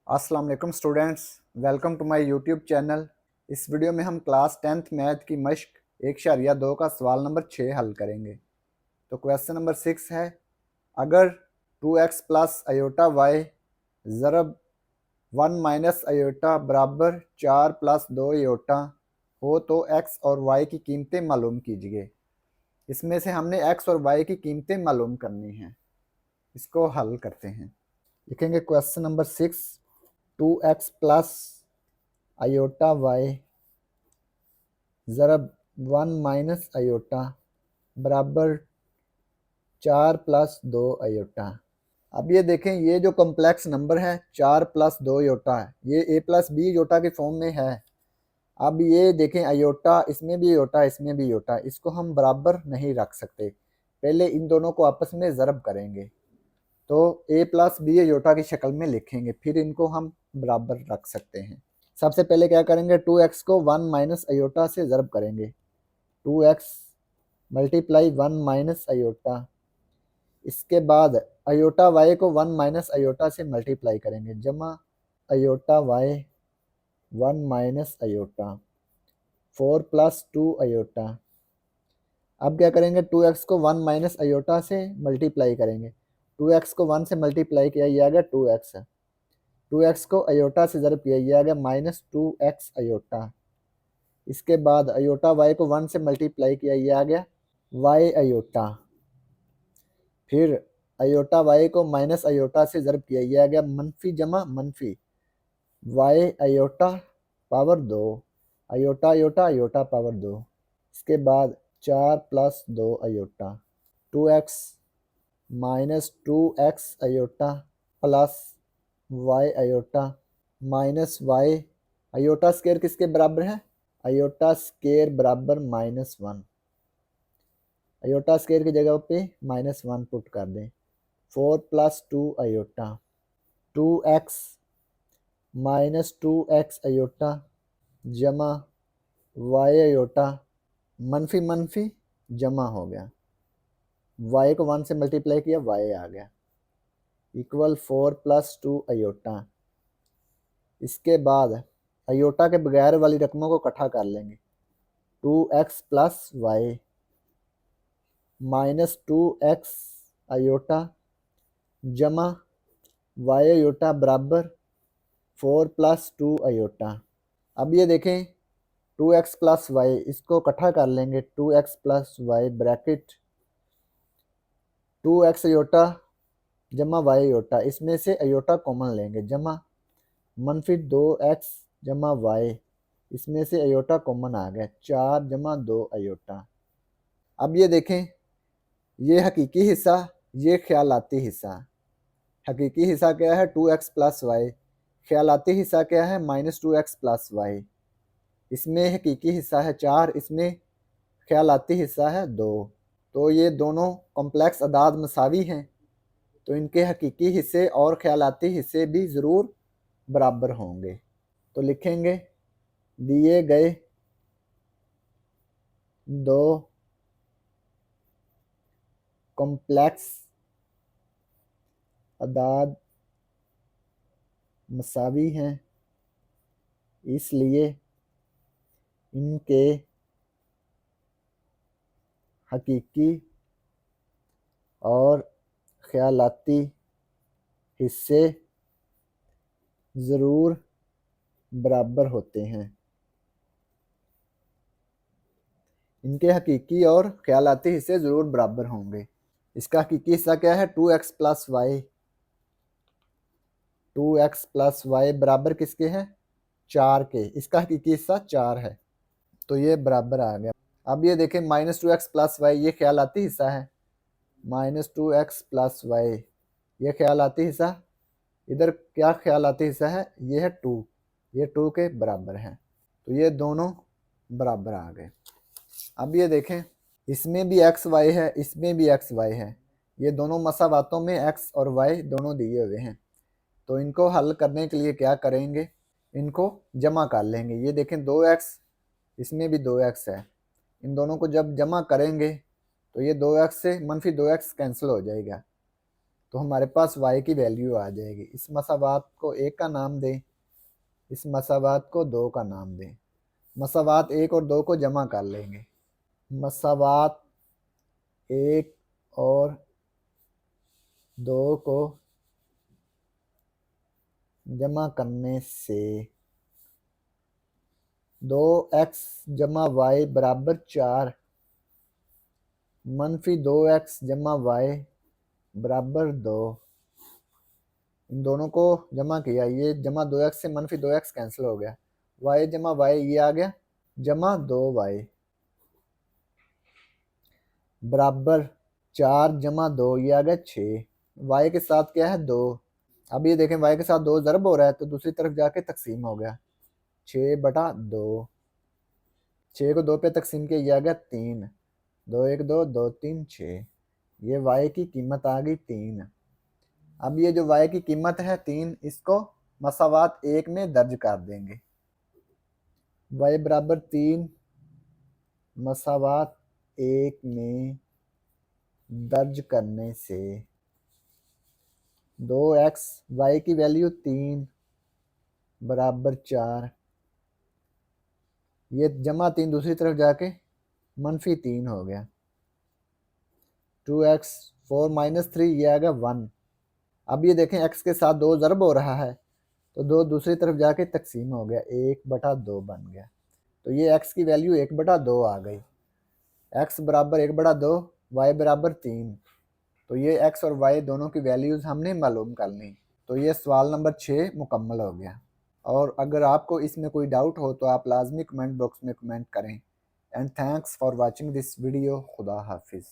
अस्सलाम वालेकुम students, welcome to my YouTube channel. इस वीडियो में हम क्लास 10th मैथ की मश्क 1/2 का सवाल नंबर 6 हल करेंगे। तो क्वेश्चन नंबर 6 है, अगर 2x प्लस अयोटा वाई ज़रब 1 माइनस अयोटा बराबर 4 प्लस 2 अयोटा हो तो x और y की कीमतें मालूम कीजिए। इसमें से हमने x और y की कीमतें मालूम करनी हैं। इसको हल करते हैं। लिखेंगे question number 6, 2x plus iota y ज़रब 1 माइनस अयोटा बराबर 4 प्लस 2 अयोटा। अब ये देखें, ये जो कॉम्प्लेक्स नंबर है 4 प्लस 2 अयोटा है, ये a प्लस बी अयोटा के फॉर्म में है। अब ये देखें, अयोटा इसमें भी अयोटा इसमें भी अयोटा, इसको हम बराबर नहीं रख सकते। पहले इन दोनों को आपस में ज़रब करेंगे तो a प्लस बी अयोटा की शक्ल में लिखेंगे, फिर इनको हम बराबर रख सकते हैं। सबसे पहले क्या करेंगे, 2x को 1 माइनस अयोटा से ज़रब करेंगे। 2x multiply 1 minus aorta. इसके बाद अयोटा y को 1 माइनस अयोटा से मल्टीप्लाई करेंगे, जमा iota y 1 minus iota 4 plus 2 iota. अब क्या करेंगे, 2x को 1 माइनस अयोटा से मल्टीप्लाई करेंगे। 2x को 1 से मल्टीप्लाई किया, ये आ गया 2x। 2x को अयोटा से ज़रब किया, ये आ गया माइनस 2x अयोटा। इसके बाद अयोटा y को 1 से मल्टीप्लाई किया, ये आ गया y अयोटा। फिर अयोटा y को माइनस अयोटा से ज़रब किया, ये आ गया मनफी जमा मनफी y iota power 2, iota iota iota power 2। इसके बाद 4 plus 2 iota, 2x minus 2x iota plus y iota minus y iota square किसके बराबर है, अयोटा स्क्वायर बराबर -1। अयोटा स्क्वायर की जगह पे -1 पुट कर दें। 4 plus 2 iota, 2x minus 2x iota जमा y अयोटा, मनफी मनफी जमा हो गया, y को 1 से मल्टीप्लाई किया, y आ गया इक्वल 4 प्लस 2 अयोटा। इसके बाद अयोटा के बगैर वाली रकमों को इकट्ठा कर लेंगे। 2x plus y minus 2x iota जमा y अयोटा बराबर 4 प्लस 2 अयोटा। अब ये देखें, 2x प्लस वाई, इसको इकट्ठा कर लेंगे। 2x plus y bracket 2x iota जमा y अयोटा, इसमें से अयोटा कॉमन लेंगे, जमा मनफी 2x जमा y, इसमें से अयोटा कॉमन आ गया 4 जमा 2 अयोटा। अब ये देखें, ये हकीकी हिस्सा, ये ख्यालाती हिस्सा। हकीकी हिस्सा क्या है, 2x प्लस वाई। ख्यालाती हिस्सा क्या है, -2x प्लस वाई। इसमें हकीकी हिस्सा है 4, इसमें ख्यालाती हिस्सा है 2। तो ये दोनों कॉम्प्लेक्स अदाद मसावी हैं, तो इनके हकीकी हिस्से और ख्यालाती हिस्से भी ज़रूर बराबर होंगे। तो लिखेंगे, दिए गए दो कॉम्प्लेक्स अदाद मसावी हैं, इसलिए इनके हकीकी और ख्यालाती हिस्से ज़रूर बराबर होते हैं। इनके हकीकी और ख्यालाती हिस्से ज़रूर बराबर होंगे। इसका हकीकी हिस्सा क्या है, 2x plus Y. 2x plus Y बराबर किसके हैं, 4 के। इसका हकीकी हिस्सा 4 है, तो ये बराबर आ गया। अब ये देखें, -2x प्लस वाई, ये ख्यालाती हिस्सा है। -2x प्लस वाई, ये ख्यालाती हिस्सा। इधर क्या ख्यालाती हिस्सा है, ये है 2, ये 2 के बराबर है, तो ये दोनों बराबर आ गए। अब ये देखें, इसमें भी एक्स वाई है, इसमें भी एक्स वाई है। ये दोनों मसावातों में एक्स और वाई दोनों दिए हुए हैं, तो इनको हल करने के लिए क्या करेंगे, इनको जमा कर लेंगे। ये देखें 2x, इसमें भी 2x है। इन दोनों को जब जमा करेंगे तो ये 2x से -2x कैंसिल हो जाएगा, तो हमारे पास y की वैल्यू आ जाएगी। इस मसावात को 1 का नाम दें, इस मसावात को 2 का नाम दें। मसावात 1 और 2 को जमा कर लेंगे। मसावात 1 और 2 को जमा करने से 2x जमा y बराबर 4 मनफी 2x जमा y बराबर 2। इन दोनों को जमा किया, ये जमा 2x से मनफी 2x कैंसिल हो गया, y जमा y ये आ गया जमा 2y बराबर 4 जमा 2 ये आ गया 6। y के साथ क्या है 2। अब ये देखें y के साथ 2 ज़रब हो रहा है तो दूसरी तरफ जाके तकसीम हो गया 6/2। 6 को 2 पे तकसीम किया ये आ गया 3। 2 1 2 2 3 6। ये y की कीमत आ गई 3। अब ये जो y की कीमत है 3, इसको मसावात 1 में दर्ज कर देंगे। y बराबर 3 मसावात 1 में दर्ज करने से 2x y की वैल्यू 3 बराबर 4, ये जमा 3 दूसरी तरफ जाके मनफी 3 हो गया। 2x 4 माइनस 3 ये आ गया 1। अब ये देखें x के साथ 2 ज़रब हो रहा है तो 2 दूसरी तरफ जाके तकसीम हो गया 1/2 बन गया। तो ये x की वैल्यू 1/2 आ गई। x बराबर 1/2, y बराबर 3। तो ये x और y दोनों की वैल्यूज़ हमने मालूम कर ली। तो ये सवाल नंबर 6 मुकम्मल हो गया। और अगर आपको इसमें कोई डाउट हो तो आप लाजमी कमेंट बॉक्स में कमेंट करें। And thanks for watching this video. खुदा हाफिज़।